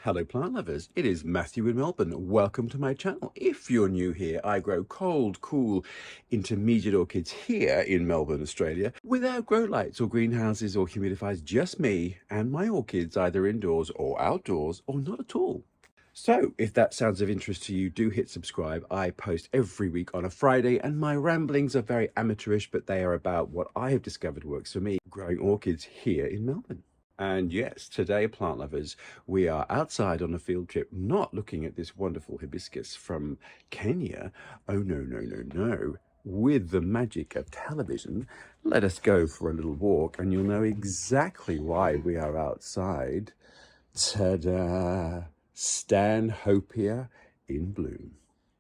Hello plant lovers, it is Matthew in Melbourne. Welcome to my channel. If you're new here, I grow cold, cool, intermediate orchids here in Melbourne, Australia, without grow lights or greenhouses or humidifiers, just me and my orchids either indoors or outdoors or not at all. So if that sounds of interest to you, do hit subscribe. I post every week on a Friday and my ramblings are very amateurish, but they are about what I have discovered works for me growing orchids here in Melbourne. And yes, today, plant lovers, we are outside on a field trip, not looking at this wonderful hibiscus from Kenya. Oh, no, no, no, no. With the magic of television, let us go for a little walk and you'll know exactly why we are outside. Ta-da! Stanhopea in bloom.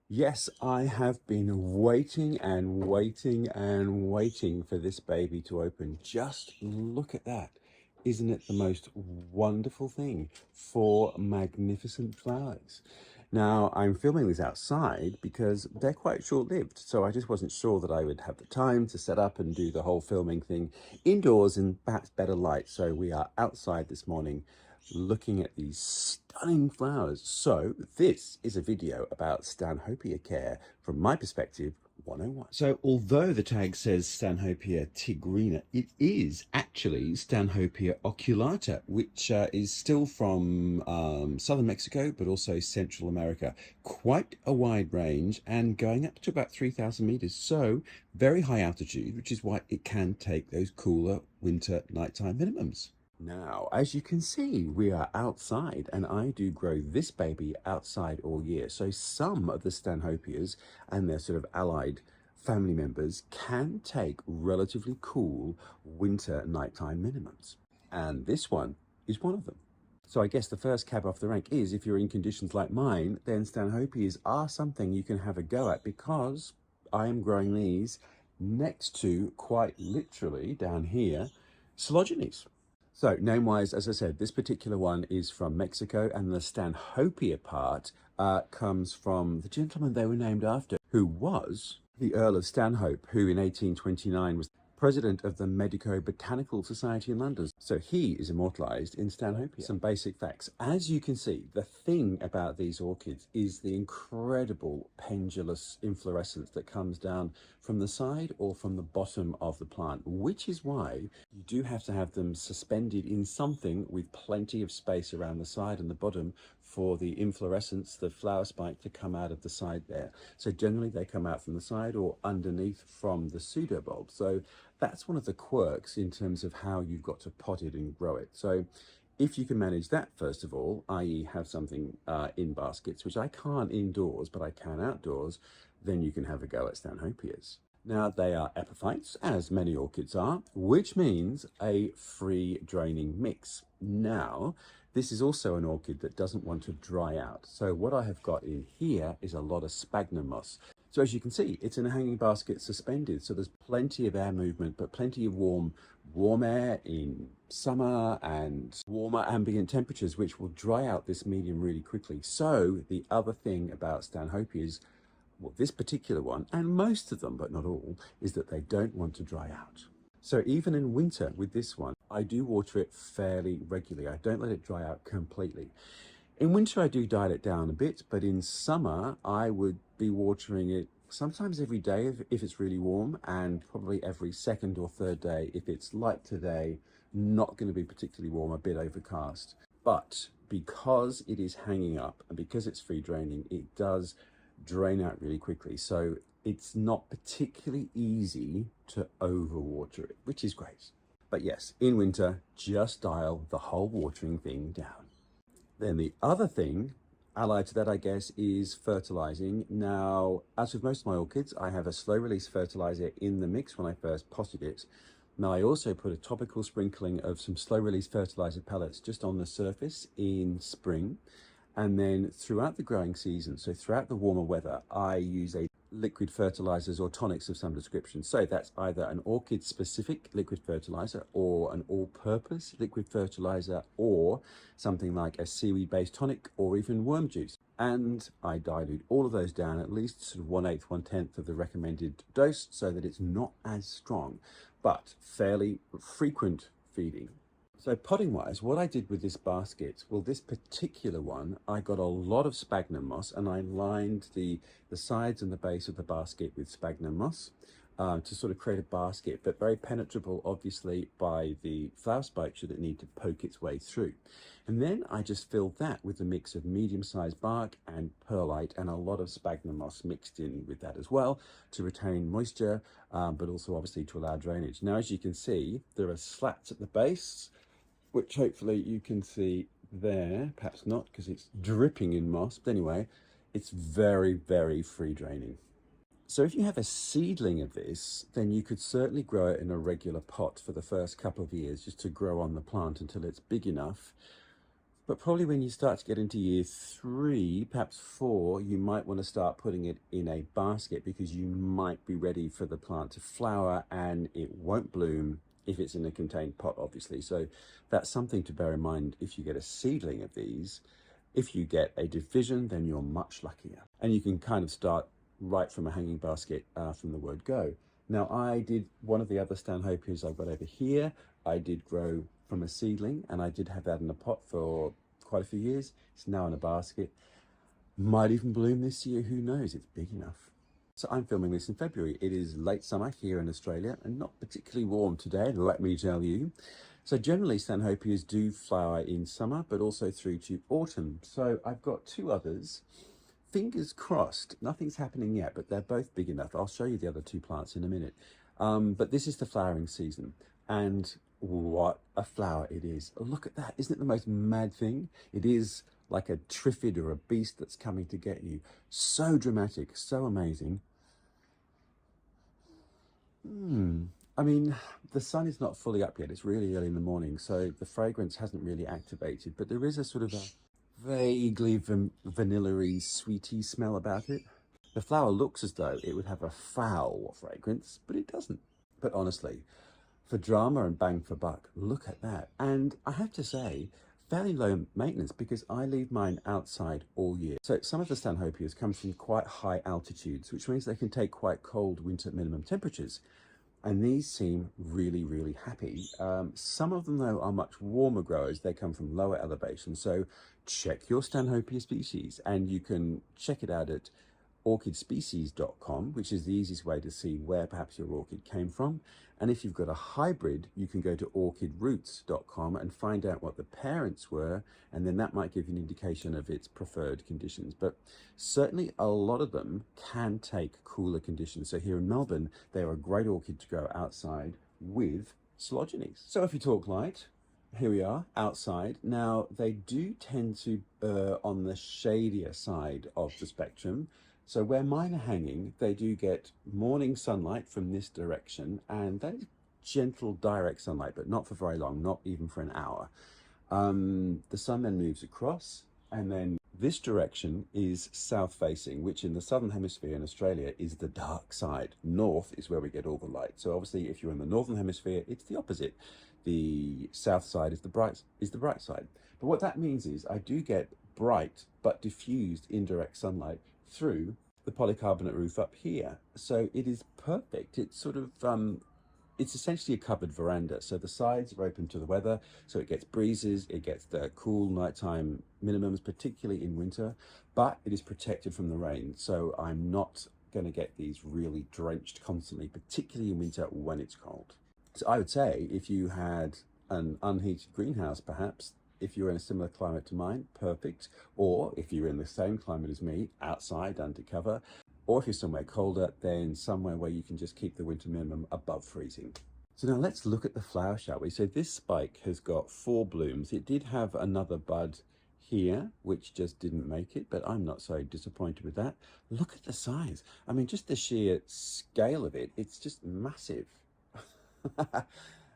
Yes, I have been waiting and waiting and waiting for this baby to open. Just look at that. Isn't it the most wonderful thing? 4 magnificent flowers. Now, I'm filming these outside because they're quite short-lived, so I just wasn't sure that I would have the time to set up and do the whole filming thing indoors in perhaps better light. So we are outside this morning looking at these stunning flowers. So this is a video about Stanhopea care from my perspective 101. So although the tag says Stanhopea tigrina, it is actually Stanhopea oculata, which is still from southern Mexico, but also Central America. Quite a wide range and going up to about 3,000 meters. So very high altitude, which is why it can take those cooler winter nighttime minimums. Now, as you can see, we are outside and I do grow this baby outside all year. So some of the Stanhopeas and their sort of allied family members can take relatively cool winter nighttime minimums. And this one is one of them. So I guess the first cab off the rank is if you're in conditions like mine, then Stanhopeas are something you can have a go at because I am growing these next to, quite literally down here, Coleogenes. So name-wise, as I said, this particular one is from Mexico, and the Stanhopea part comes from the gentleman they were named after, who was the Earl of Stanhope, who in 1829 was president of the Medico-Botanical Society in London. So he is immortalized in Stanhopea. Some basic facts. As you can see, the thing about these orchids is the incredible pendulous inflorescence that comes down from the side or from the bottom of the plant, which is why you do have to have them suspended in something with plenty of space around the side and the bottom for the inflorescence, the flower spike, to come out of the side there. So generally they come out from the side or underneath from the pseudobulb. So that's one of the quirks in terms of how you've got to pot it and grow it. So if you can manage that, first of all, i.e. have something in baskets, which I can't indoors, but I can outdoors, then you can have a go at Stanhopeas. Now, they are epiphytes, as many orchids are, which means a free draining mix. Now, this is also an orchid that doesn't want to dry out. So what I have got in here is a lot of sphagnum moss. So as you can see, it's in a hanging basket suspended. So there's plenty of air movement, but plenty of warm air in summer and warmer ambient temperatures, which will dry out this medium really quickly. So the other thing about Stanhopeas, well, this particular one, and most of them, but not all, is that they don't want to dry out. So even in winter with this one, I do water it fairly regularly. I don't let it dry out completely. In winter, I do dial it down a bit, but in summer, I would be watering it sometimes every day if it's really warm, and probably every second or third day if it's like today, not going to be particularly warm, a bit overcast. But because it is hanging up and because it's free draining, it does drain out really quickly. So it's not particularly easy to overwater it, which is great. But yes, in winter, just dial the whole watering thing down. Then the other thing, allied to that, I guess, is fertilizing. Now, as with most of my orchids, I have a slow release fertilizer in the mix when I first potted it. Now, I also put a topical sprinkling of some slow release fertilizer pellets just on the surface in spring. And then throughout the growing season, so throughout the warmer weather, I use a liquid fertilizers or tonics of some description. So that's either an orchid specific liquid fertilizer or an all-purpose liquid fertilizer or something like a seaweed based tonic or even worm juice. And I dilute all of those down at least sort of 1/8, 1/10 of the recommended dose so that it's not as strong, but fairly frequent feeding. So potting wise, what I did with this basket, well, this particular one, I got a lot of sphagnum moss and I lined the sides and the base of the basket with sphagnum moss to sort of create a basket, but very penetrable, obviously, by the flower spikes should it need to poke its way through. And then I just filled that with a mix of medium-sized bark and perlite and a lot of sphagnum moss mixed in with that as well to retain moisture, but also obviously to allow drainage. Now, as you can see, there are slats at the base, which hopefully you can see there, perhaps not because it's dripping in moss, but anyway, it's very, very free draining. So if you have a seedling of this, then you could certainly grow it in a regular pot for the first couple of years just to grow on the plant until it's big enough. But probably when you start to get into year 3, perhaps 4, you might want to start putting it in a basket because you might be ready for the plant to flower and it won't bloom if it's in a contained pot, obviously. So that's something to bear in mind if you get a seedling of these. If you get a division, then you're much luckier. And you can kind of start right from a hanging basket from the word go. Now I did one of the other Stanhopeas I've got over here. I did grow from a seedling and I did have that in a pot for quite a few years. It's now in a basket. Might even bloom this year, who knows, it's big enough. So I'm filming this in February. It is late summer here in Australia and not particularly warm today, let me tell you. So generally Stanhopeas do flower in summer, but also through to autumn. So I've got 2 others. Fingers crossed, nothing's happening yet, but they're both big enough. I'll show you the other 2 plants in a minute. But this is the flowering season, and what a flower it is. Look at that, isn't it the most mad thing? It is like a triffid or a beast that's coming to get you. So dramatic, so amazing. I mean, the sun is not fully up yet. It's really early in the morning, so the fragrance hasn't really activated, but there is a sort of a vaguely vanilla-y, sweety smell about it. The flower looks as though it would have a foul fragrance, but it doesn't. But honestly, for drama and bang for buck, look at that. And I have to say, fairly low maintenance because I leave mine outside all year. So some of the Stanhopeas come from quite high altitudes, which means they can take quite cold winter minimum temperatures. And these seem really, really happy. Some of them, though, are much warmer growers. They come from lower elevation. So check your Stanhopea species, and you can check it out at orchidspecies.com, which is the easiest way to see where perhaps your orchid came from. And if you've got a hybrid, you can go to orchidroots.com and find out what the parents were, and then that might give you an indication of its preferred conditions. But certainly a lot of them can take cooler conditions. So here in Melbourne, they are a great orchid to grow outside with cotyledons. So if you talk light, here we are outside. Now they do tend to on the shadier side of the spectrum. So where mine are hanging, they do get morning sunlight from this direction, and that is gentle direct sunlight, but not for very long, not even for an hour. The sun then moves across, and then this direction is south facing, which in the southern hemisphere in Australia is the dark side. North is where we get all the light. So obviously if you're in the northern hemisphere, it's the opposite. The south side is the bright side. But what that means is I do get bright but diffused indirect sunlight through the polycarbonate roof up here. So it is perfect. It's sort of it's essentially a covered veranda. So the sides are open to the weather, so it gets breezes, it gets the cool nighttime minimums, particularly in winter, but it is protected from the rain. So I'm not going to get these really drenched constantly, particularly in winter when it's cold. So I would say if you had an unheated greenhouse, perhaps, if you're in a similar climate to mine, perfect. Or if you're in the same climate as me, outside, under cover. Or if you're somewhere colder, then somewhere where you can just keep the winter minimum above freezing. So now let's look at the flower, shall we? So this spike has got 4 blooms. It did have another bud here, which just didn't make it, but I'm not so disappointed with that. Look at the size. I mean, just the sheer scale of it, it's just massive.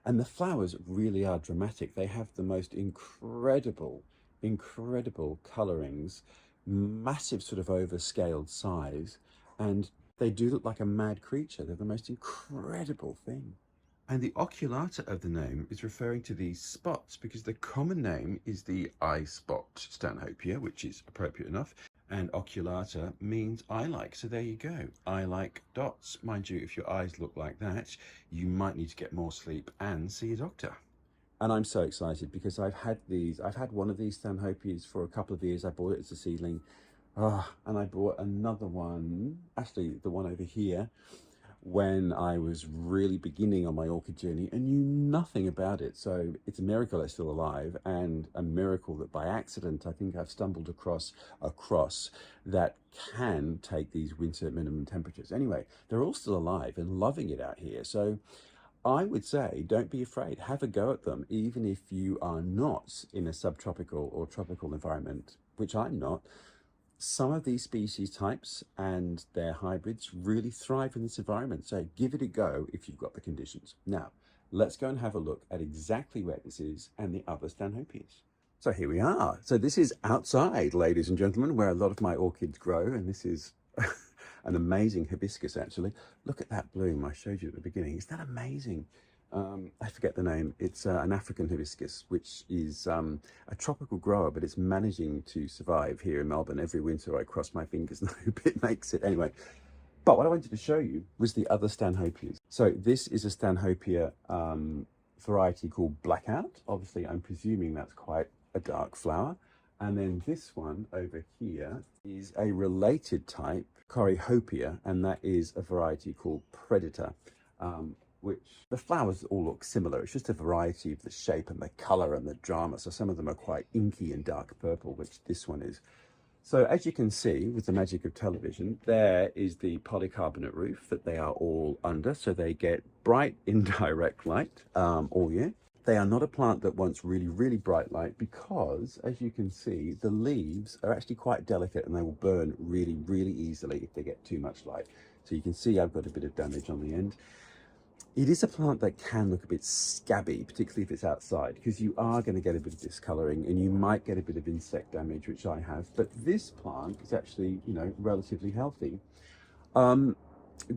And the flowers really are dramatic. They have the most incredible colorings, massive sort of overscaled size, and they do look like a mad creature. They're the most incredible thing. And the oculata of the name is referring to these spots because the common name is the eye spot Stanhopea, which is appropriate enough. And oculata means eye-like. So there you go, eye-like dots. Mind you, if your eyes look like that, you might need to get more sleep and see a doctor. And I'm so excited because I've had one of these Stanhopeas for a couple of years. I bought it as a seedling. And I bought another one, actually the one over here, when I was really beginning on my orchid journey and knew nothing about it. So it's a miracle it's still alive, and a miracle that by accident I think I've stumbled across a cross that can take these winter minimum temperatures. Anyway, they're all still alive and loving it out here. So I would say don't be afraid. Have a go at them, even if you are not in a subtropical or tropical environment, which I'm not. Some of these species types and their hybrids really thrive in this environment. So give it a go if you've got the conditions. Now, let's go and have a look at exactly where this is and the other Stanhopeas. So here we are. So this is outside, ladies and gentlemen, where a lot of my orchids grow. And this is an amazing hibiscus, actually. Look at that bloom I showed you at the beginning. Is that amazing? I forget the name. It's an African hibiscus, which is a tropical grower, but it's managing to survive here in Melbourne. Every winter I cross my fingers and hope it makes it. Anyway, but what I wanted to show you was the other Stanhopeas. So this is a Stanhopea variety called Blackout. Obviously, I'm presuming that's quite a dark flower. And then this one over here is a related type, Coryhopea, and that is a variety called Predator. Which the flowers all look similar. It's just a variety of the shape and the color and the drama. So some of them are quite inky and dark purple, which this one is. So as you can see with the magic of television, there is the polycarbonate roof that they are all under. So they get bright indirect light all year. They are not a plant that wants really, really bright light because, as you can see, the leaves are actually quite delicate and they will burn really, really easily if they get too much light. So you can see I've got a bit of damage on the end. It is a plant that can look a bit scabby, particularly if it's outside, because you are going to get a bit of discoloring and you might get a bit of insect damage, which I have. But this plant is actually, relatively healthy.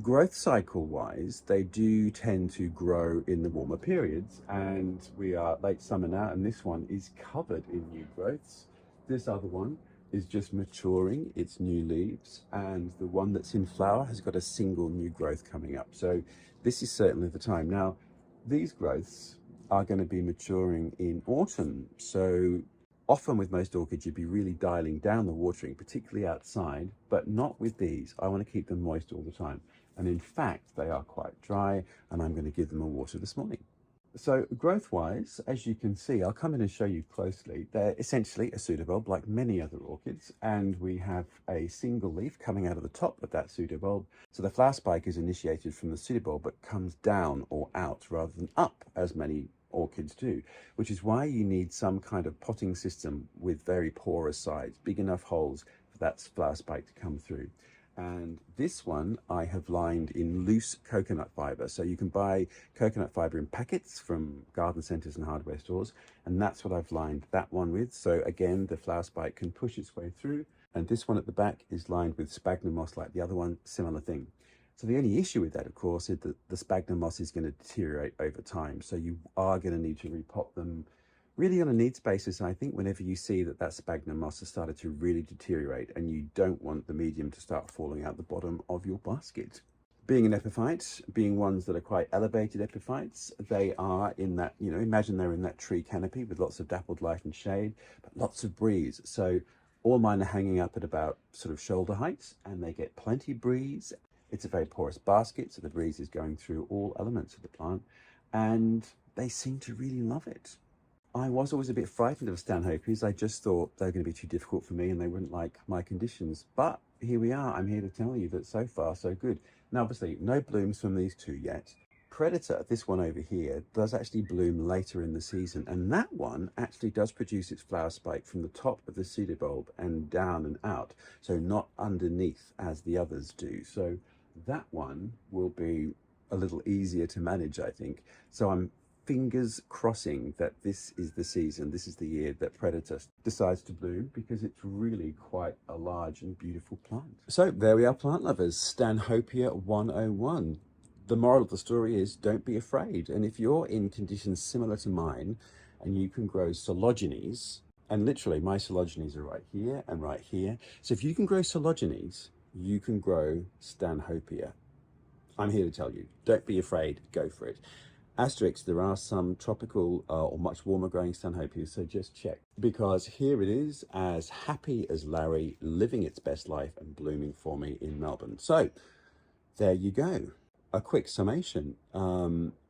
Growth cycle wise, they do tend to grow in the warmer periods, and we are late summer now, and this one is covered in new growths. This other one is just maturing its new leaves, and the one that's in flower has got a single new growth coming up. So this is certainly the time. Now, these growths are going to be maturing in autumn. So often with most orchids, you'd be really dialing down the watering, particularly outside, but not with these. I want to keep them moist all the time. And in fact, they are quite dry, and I'm going to give them a water this morning. So growth-wise, as you can see, I'll come in and show you closely. They're essentially a pseudobulb like many other orchids, and we have a single leaf coming out of the top of that pseudobulb. So the flower spike is initiated from the pseudobulb, but comes down or out rather than up, as many orchids do, which is why you need some kind of potting system with very porous sides, big enough holes for that flower spike to come through. And this one I have lined in loose coconut fiber. So you can buy coconut fiber in packets from garden centers and hardware stores. And that's what I've lined that one with. So again, the flower spike can push its way through. And this one at the back is lined with sphagnum moss like the other one, similar thing. So the only issue with that, of course, is that the sphagnum moss is going to deteriorate over time. So you are going to need to repot them really on a needs basis. I think whenever you see that sphagnum moss has started to really deteriorate and you don't want the medium to start falling out the bottom of your basket. Being an epiphyte, being ones that are quite elevated epiphytes, they are in that, imagine they're in that tree canopy with lots of dappled light and shade, but lots of breeze. So all mine are hanging up at about sort of shoulder height, and they get plenty of breeze. It's a very porous basket, so the breeze is going through all elements of the plant, and they seem to really love it. I was always a bit frightened of Stanhopeas. I just thought they were going to be too difficult for me and they wouldn't like my conditions. But here we are. I'm here to tell you that so far, so good. Now, obviously, no blooms from these two yet. Predator, this one over here, does actually bloom later in the season. And that one actually does produce its flower spike from the top of the pseudobulb and down and out. So not underneath as the others do. So that one will be a little easier to manage, I think. So I'm fingers crossing that this is the season, this is the year that Predator decides to bloom, because it's really quite a large and beautiful plant. So there we are, plant lovers, Stanhopea 101. The moral of the story is don't be afraid. And if you're in conditions similar to mine and you can grow cotyledons, and literally my cotyledons are right here and right here. So if you can grow cotyledons, you can grow Stanhopea. I'm here to tell you, don't be afraid, go for it. Asterisk, there are some tropical or much warmer growing Stanhopeas, so just check. Because here it is, as happy as Larry, living its best life and blooming for me in Melbourne. So there you go. A quick summation.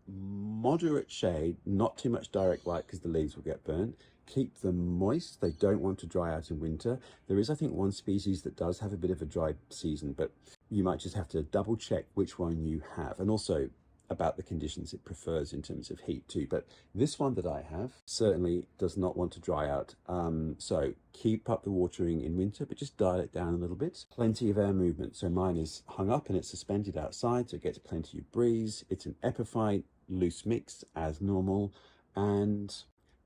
Moderate shade, not too much direct light because the leaves will get burnt. Keep them moist. They don't want to dry out in winter. There is, I think, one species that does have a bit of a dry season, but you might just have to double check which one you have. And also about the conditions it prefers in terms of heat too. But this one that I have certainly does not want to dry out. So keep up the watering in winter, but just dial it down a little bit. Plenty of air movement. So mine is hung up and it's suspended outside, so it gets plenty of breeze. It's an epiphyte, loose mix as normal, and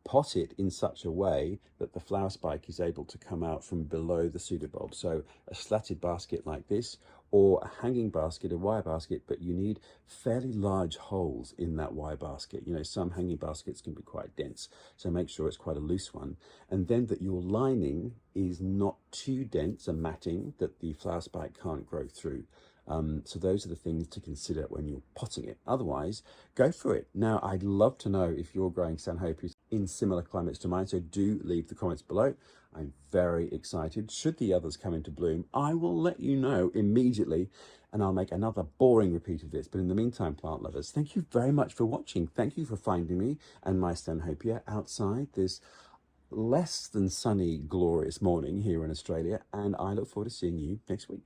pot it in such a way that the flower spike is able to come out from below the pseudobulb. So a slatted basket like this, or a hanging basket, a wire basket, but you need fairly large holes in that wire basket. You know, some hanging baskets can be quite dense, so make sure it's quite a loose one. And then that your lining is not too dense, a matting that the flower spike can't grow through. So those are the things to consider when you're potting it. Otherwise, go for it. Now, I'd love to know if you're growing Stanhopeas in similar climates to mine, so do leave the comments below. I'm very excited. Should the others come into bloom, I will let you know immediately, and I'll make another boring repeat of this. But in the meantime, plant lovers, thank you very much for watching. Thank you for finding me and my Stanhopea outside this less than sunny, glorious morning here in Australia, and I look forward to seeing you next week.